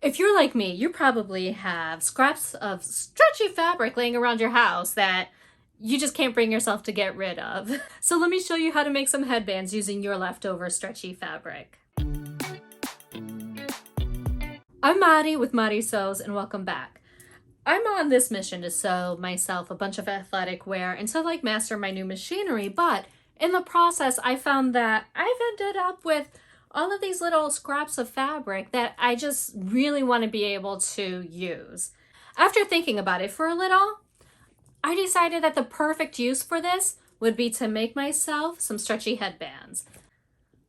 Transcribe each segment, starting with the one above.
If you're like me, you probably have scraps of stretchy fabric laying around your house that you just can't bring yourself to get rid of. So let me show you how to make some headbands using your leftover stretchy fabric. I'm Mari with Mari Sews, and welcome back. I'm on this mission to sew myself a bunch of athletic wear and to master my new machinery, but in the process I found that I've ended up with all of these little scraps of fabric that I just really want to be able to use. After thinking about it for a little, I decided that the perfect use for this would be to make myself some stretchy headbands.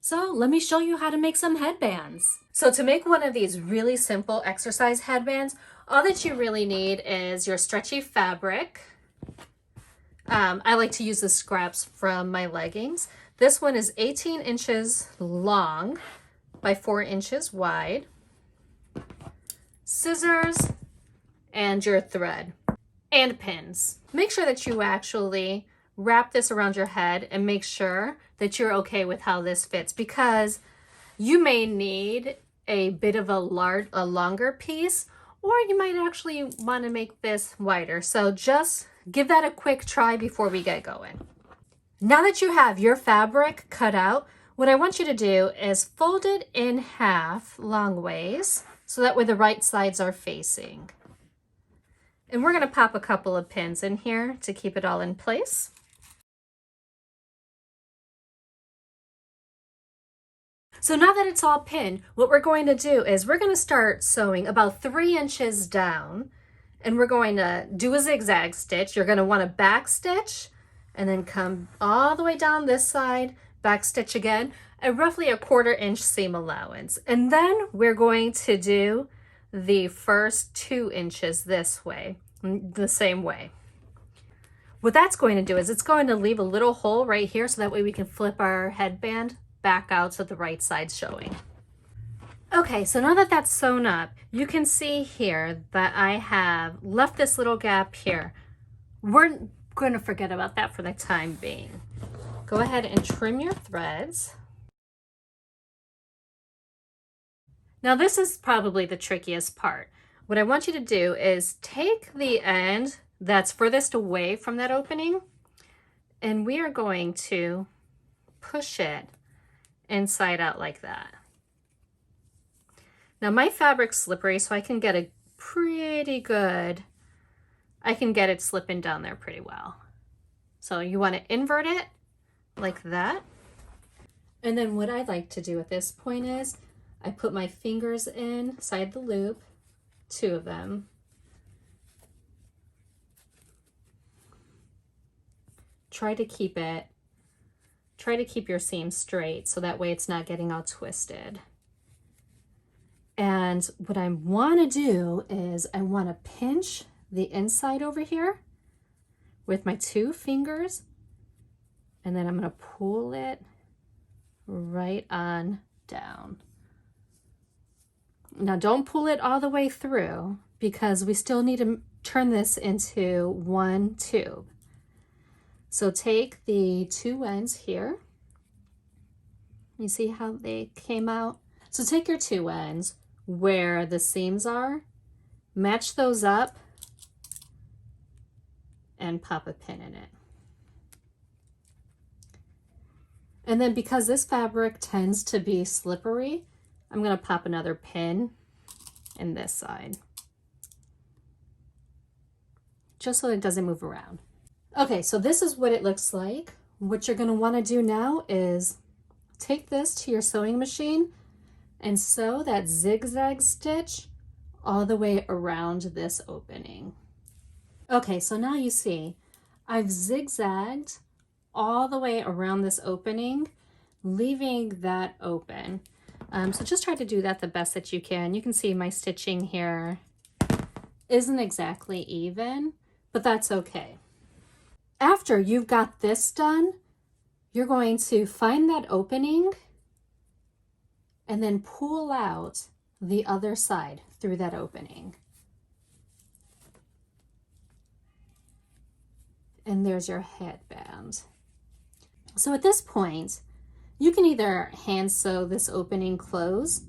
So let me show you how to make some headbands. So to make one of these really simple exercise headbands, all that you really need is your stretchy fabric. I like to use the scraps from my leggings. This one is 18 inches long by 4 inches wide. Scissors and your thread and pins. Make sure that you actually wrap this around your head and make sure that you're okay with how this fits, because you may need a bit of a longer piece, or you might actually want to make this wider. So just give that a quick try before we get going. Now that you have your fabric cut out, what I want you to do is fold it in half long ways so that way the right sides are facing. And we're going to pop a couple of pins in here to keep it all in place. So now that it's all pinned, what we're going to do is we're going to start sewing about 3 inches down, and we're going to do a zigzag stitch. You're going to want to back stitch and then come all the way down this side, back stitch again, at roughly a 1/4 inch seam allowance. And then we're going to do the first 2 inches this way, the same way. What that's going to do is it's going to leave a little hole right here so that way we can flip our headband back out so the right side's showing. Okay, so now that that's sewn up, you can see here that I have left this little gap here. We're going to forget about that for the time being. Go ahead and trim your threads. Now this is probably the trickiest part. What I want you to do is take the end that's furthest away from that opening, and we are going to push it inside out like that. Now my fabric's slippery, so I can get it slipping down there pretty well. So you want to invert it like that. And then what I like to do at this point is I put my fingers inside the loop, 2 of them. Try to keep your seam straight so that way it's not getting all twisted. And what I want to do is I want to pinch the inside over here with my 2 fingers, and then I'm going to pull it right on down. Now don't pull it all the way through, because we still need to turn this into one tube. So take the 2 ends here. You see how they came out? So take your 2 ends where the seams are, match those up, and pop a pin in it. And then because this fabric tends to be slippery, I'm going to pop another pin in this side, just so it doesn't move around. Okay, so this is what it looks like. What you're going to want to do now is take this to your sewing machine and sew that zigzag stitch all the way around this opening. Okay, so now you see I've zigzagged all the way around this opening, leaving that open. So just try to do that the best that you can. You can see my stitching here isn't exactly even, but that's okay. After you've got this done, you're going to find that opening and then pull out the other side through that opening. And there's your headband. So at this point, you can either hand sew this opening closed,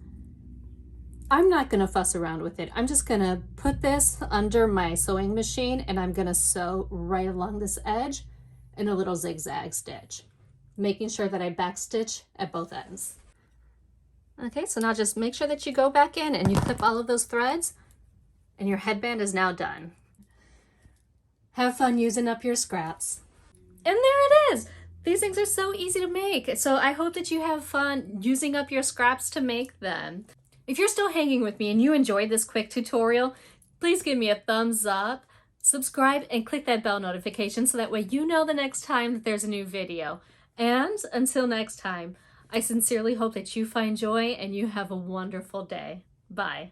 I'm not gonna fuss around with it. I'm just gonna put this under my sewing machine and I'm gonna sew right along this edge in a little zigzag stitch, making sure that I backstitch at both ends. Okay, so now just make sure that you go back in and you clip all of those threads and your headband is now done. Have fun using up your scraps. And there it is! These things are so easy to make, so I hope that you have fun using up your scraps to make them. If you're still hanging with me and you enjoyed this quick tutorial, please give me a thumbs up, subscribe, and click that bell notification so that way you know the next time that there's a new video. And until next time, I sincerely hope that you find joy and you have a wonderful day. Bye.